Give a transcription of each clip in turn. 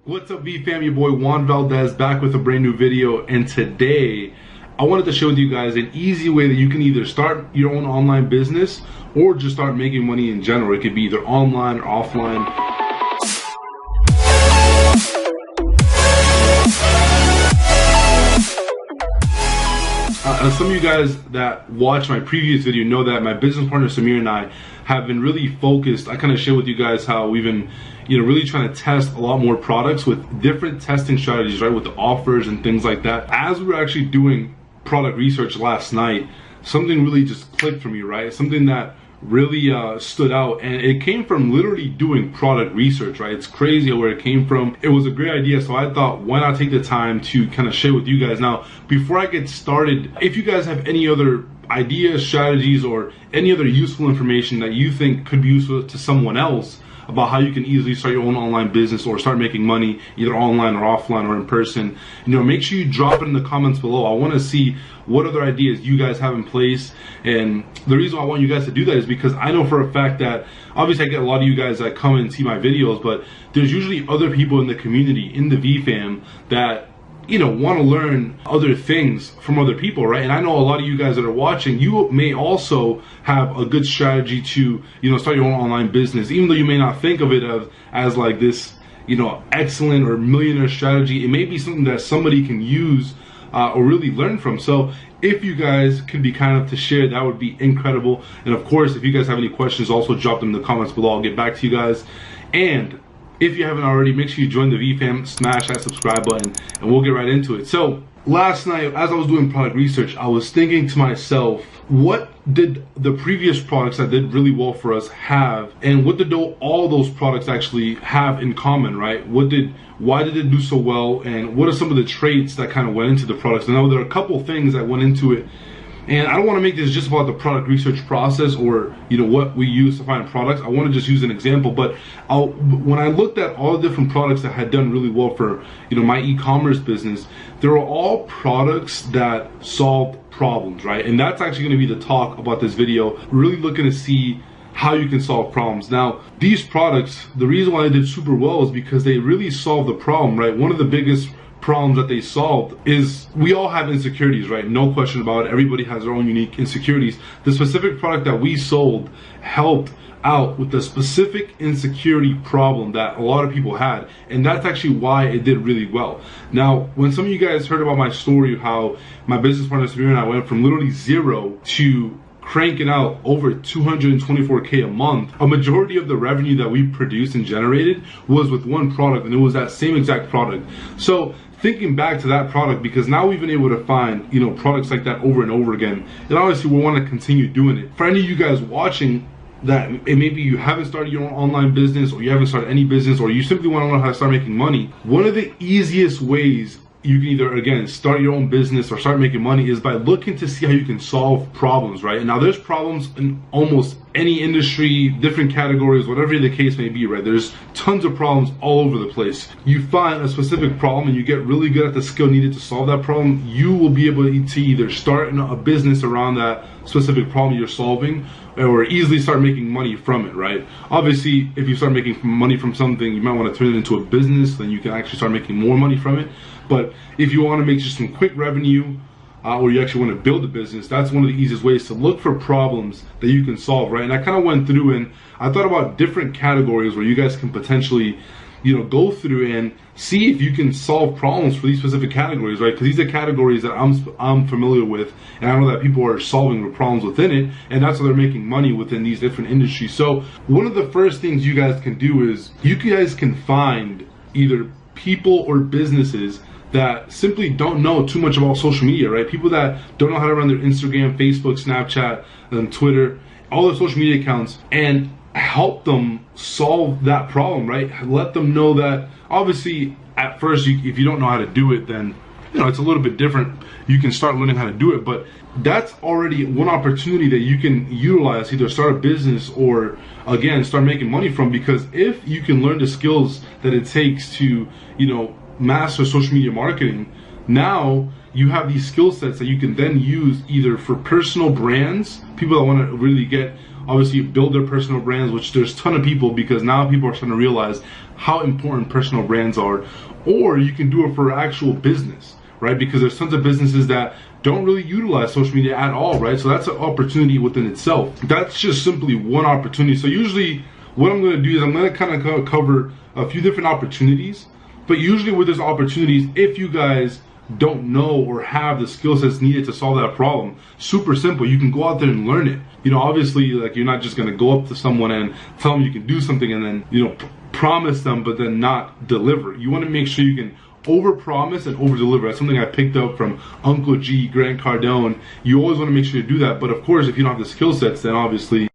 What's up, V fam? Your boy Juan Valdez back with a brand new video, and today I wanted to share with you guys an easy way that you can either start your own online business or just start making money in general. It could be either online or offline. Some of you guys that watched my previous video know that my business partner Samir and I have been really focused. I kind of share with you guys how we've been, really trying to test a lot more products with different testing strategies, right? With the offers and things like that. As we were actually doing product research last night, something really just clicked for me, right? Something that really stood out, and it came from literally doing product research, right? It's crazy where it came from. It was a great idea, so I thought, why not take the time to kind of share with you guys. Now, before I get started, if you guys have any other ideas, strategies, or any other useful information that you think could be useful to someone else about how you can easily start your own online business or start making money either online or offline or in person, make sure you drop it in the comments below. I want to see what other ideas you guys have in place. And the reason I want you guys to do that is because I know for a fact that obviously I get a lot of you guys that come and see my videos, but there's usually other people in the community, in the VFam, that want to learn other things from other people, right? And I know a lot of you guys that are watching, you may also have a good strategy to, start your own online business, even though you may not think of it as like this, excellent or millionaire strategy. It may be something that somebody can use or really learn from. So if you guys could be kind enough to share, that would be incredible. And of course, if you guys have any questions, also drop them in the comments below. I'll get back to you guys. And if you haven't already, make sure you join the VFam, smash that subscribe button, and we'll get right into it. So last night, as I was doing product research, I was thinking to myself, what did the previous products that did really well for us have, and what did all those products actually have in common, right? Why did it do so well, and what are some of the traits that kind of went into the products? And I know there are a couple things that went into it. And I don't want to make this just about the product research process or what we use to find products. I want to just use an example. But when I looked at all the different products that had done really well for my e-commerce business, they were all products that solved problems, right? And that's actually going to be the talk about this video. Really looking to see how you can solve problems. Now, these products, the reason why they did super well is because they really solved the problem, right? One of the biggest problems that they solved is we all have insecurities, right? No question about it. Everybody has their own unique insecurities. The specific product that we sold helped out with the specific insecurity problem that a lot of people had, and that's actually why it did really well. Now, when some of you guys heard about my story, how my business partner Samir and I went from literally zero to cranking out over 224K a month, a majority of the revenue that we produced and generated was with one product, and it was that same exact product. So thinking back to that product, because now we've been able to find products like that over and over again, and obviously we want to continue doing it. For any of you guys watching that maybe you haven't started your own online business, or you haven't started any business, or you simply want to learn how to start making money, one of the easiest ways you can either, again, start your own business or start making money is by looking to see how you can solve problems, right? And now there's problems in almost any industry, different categories, whatever the case may be, right? There's tons of problems all over the place. You find a specific problem and you get really good at the skill needed to solve that problem, you will be able to either start a business around that specific problem you're solving, or easily start making money from it, right? Obviously, if you start making money from something, you might want to turn it into a business, then you can actually start making more money from it. But if you want to make just some quick revenue, or you actually want to build a business, that's one of the easiest ways to look for problems that you can solve, right? And I kind of went through and I thought about different categories where you guys can potentially go through and see if you can solve problems for these specific categories, right? Because these are categories that I'm familiar with, and I know that people are solving the problems within it, and that's how they're making money within these different industries. So one of the first things you guys can do is you guys can find either people or businesses that simply don't know too much about social media, right? People that don't know how to run their Instagram, Facebook, Snapchat, and Twitter, all their social media accounts, and help them solve that problem, right? Let them know that obviously at first, if you don't know how to do it, then it's a little bit different. You can start learning how to do it, but that's already one opportunity that you can utilize, either start a business or again start making money from. Because if you can learn the skills that it takes to master social media marketing, now you have these skill sets that you can then use either for personal brands, people that want to really obviously build their personal brands, which there's a ton of people, because now people are starting to realize how important personal brands are, or you can do it for actual business, right? Because there's tons of businesses that don't really utilize social media at all, right? So that's an opportunity within itself. That's just simply one opportunity. So usually what I'm going to do is I'm going to kind of cover a few different opportunities, but usually with those opportunities, if you guys don't know or have the skill sets needed to solve that problem, super simple, you can go out there and learn it. You know, obviously, like, you're not just going to go up to someone and tell them you can do something and then, you know, promise them but then not deliver. You want to make sure you can over-promise and over-deliver. That's something I picked up from Uncle G, Grant Cardone. You always want to make sure you do that, but of course, if you don't have the skill sets, then obviously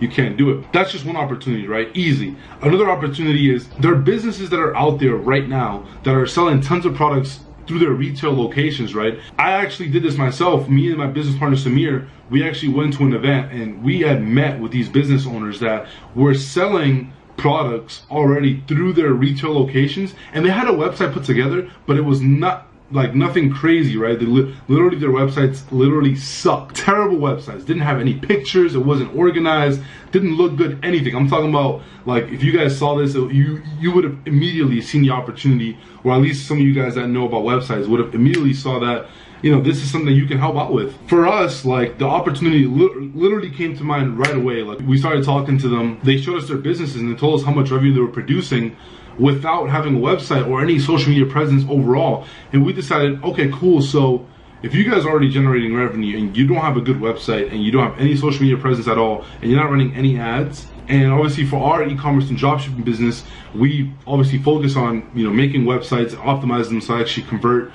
you can't do it. That's just one opportunity, right? Easy. Another opportunity is there are businesses that are out there right now that are selling tons of products through their retail locations, right? I actually did this myself. Me and my business partner Samir, we actually went to an event and we had met with these business owners that were selling products already through their retail locations, and they had a website put together, but it was not like nothing crazy, right? Literally their websites literally sucked. Terrible websites. Didn't have any pictures. It wasn't organized. Didn't look good. Anything. I'm talking about, like, if you guys saw this, you would have immediately seen the opportunity, or at least some of you guys that know about websites would have immediately saw that, you know, this is something you can help out with. For us, like, the opportunity literally came to mind right away. Like, we started talking to them. They showed us their businesses and they told us how much revenue they were producing without having a website or any social media presence overall. And we decided, okay, cool, so if you guys are already generating revenue and you don't have a good website and you don't have any social media presence at all and you're not running any ads, and obviously for our e-commerce and dropshipping business, we obviously focus on, you know, making websites, optimize them so they actually convert.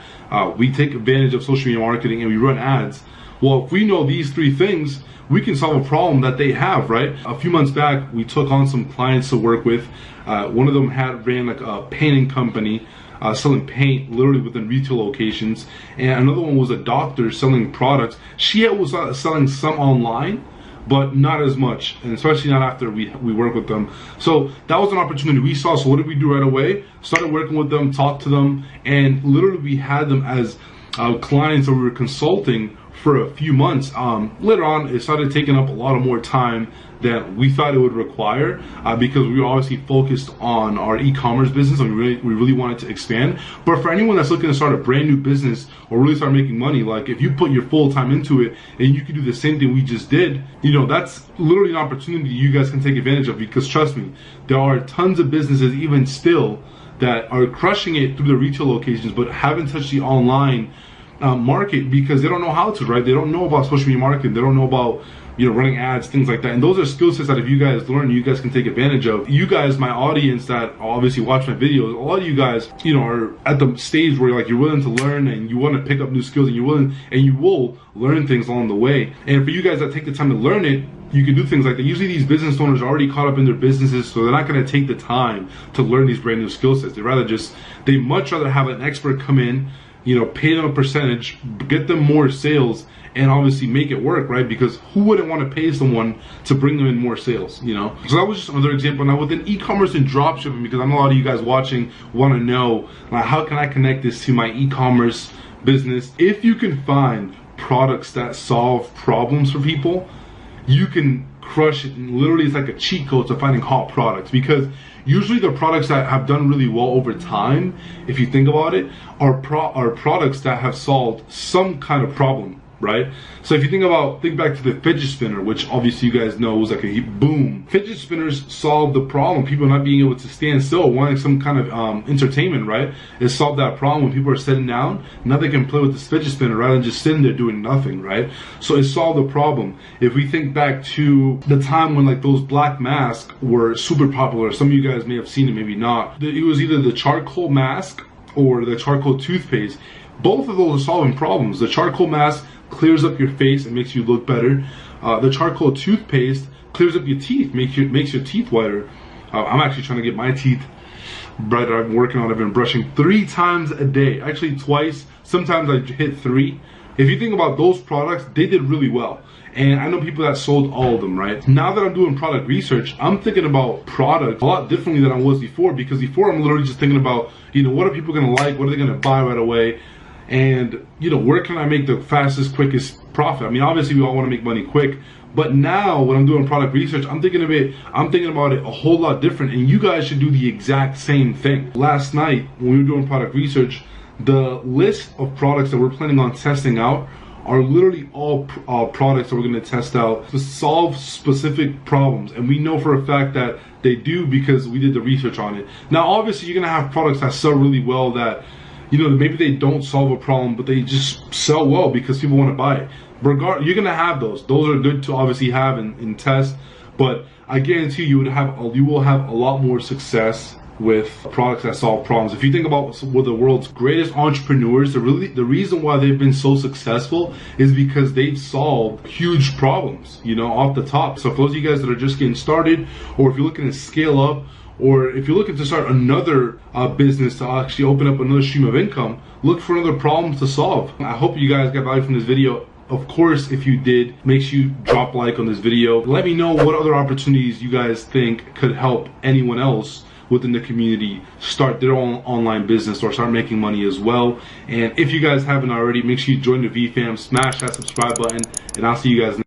We take advantage of social media marketing and we run ads. Well, if we know these three things, we can solve a problem that they have, right? A few months back, we took on some clients to work with. One of them ran like a painting company, selling paint literally within retail locations. And another one was a doctor selling products. She was selling some online, but not as much, and especially not after we work with them. So that was an opportunity we saw. So what did we do right away? Started working with them, talked to them, and literally we had them as clients that we were consulting for a few months. Later on, it started taking up a lot of more time than we thought it would require, because we were obviously focused on our e-commerce business and we really wanted to expand. But for anyone that's looking to start a brand new business or really start making money, like, if you put your full time into it and you can do the same thing we just did, you know, that's literally an opportunity you guys can take advantage of. Because trust me, there are tons of businesses even still that are crushing it through the retail locations but haven't touched the online market because they don't know how to, right? They don't know about social media marketing. They don't know about, you know, running ads, things like that. And those are skill sets that if you guys learn, you guys can take advantage of. You guys, my audience that obviously watch my videos, a lot of you guys, you know, are at the stage where, like, you're willing to learn and you want to pick up new skills, and you're willing and you will learn things along the way. And for you guys that take the time to learn it, you can do things like that. Usually these business owners are already caught up in their businesses, so they're not going to take the time to learn these brand new skill sets. They much rather have an expert come in, you know, pay them a percentage, get them more sales, and obviously make it work, right? Because who wouldn't want to pay someone to bring them in more sales, you know? So that was just another example. Now within e-commerce and dropshipping, because I know a lot of you guys watching want to know, like, how can I connect this to my e-commerce business? If you can find products that solve problems for people, you can crush it. And literally, it's like a cheat code to finding hot products, because usually the products that have done really well over time, if you think about it, are products that have solved some kind of problem, right? So if you think back to the fidget spinner, which obviously you guys know was like a boom. Fidget spinners solved the problem, people not being able to stand still, wanting some kind of entertainment, right? It solved that problem. When people are sitting down, now they can play with this fidget spinner rather than just sitting there doing nothing, right? So it solved the problem. If we think back to the time when, like, those black masks were super popular, some of you guys may have seen it, maybe not. It was either the charcoal mask or the charcoal toothpaste. Both of those are solving problems. The charcoal mask clears up your face and makes you look better. The charcoal toothpaste clears up your teeth, makes your teeth whiter. I'm actually trying to get my teeth brighter. I'm working on it. I've been brushing 3 times a day, actually twice. Sometimes I hit 3. If you think about those products, they did really well. And I know people that sold all of them, right? Now that I'm doing product research, I'm thinking about product a lot differently than I was before, because before I'm literally just thinking about, you know, what are people gonna like? What are they gonna buy right away? And, you know, where can I make the fastest, quickest profit? I mean, obviously we all wanna make money quick, but now when I'm doing product research, I'm thinking about it a whole lot different, and you guys should do the exact same thing. Last night, when we were doing product research, the list of products that we're planning on testing out are literally all products that we're gonna test out to solve specific problems. And we know for a fact that they do because we did the research on it. Now, obviously, you're gonna have products that sell really well that, you know, maybe they don't solve a problem, but they just sell well because people wanna buy it. You're gonna have those. Those are good to obviously have and test, but I guarantee you will have a lot more success with products that solve problems. If you think about what the world's greatest entrepreneurs, the reason why they've been so successful is because they've solved huge problems, you know, off the top. So for those of you guys that are just getting started, or if you're looking to scale up, or if you're looking to start another business to actually open up another stream of income, look for other problems to solve. I hope you guys got value from this video. Of course, if you did, make sure you drop a like on this video. Let me know what other opportunities you guys think could help anyone else within the community start their own online business or start making money as well. And if you guys haven't already, make sure you join the V fam, smash that subscribe button, and I'll see you guys next time.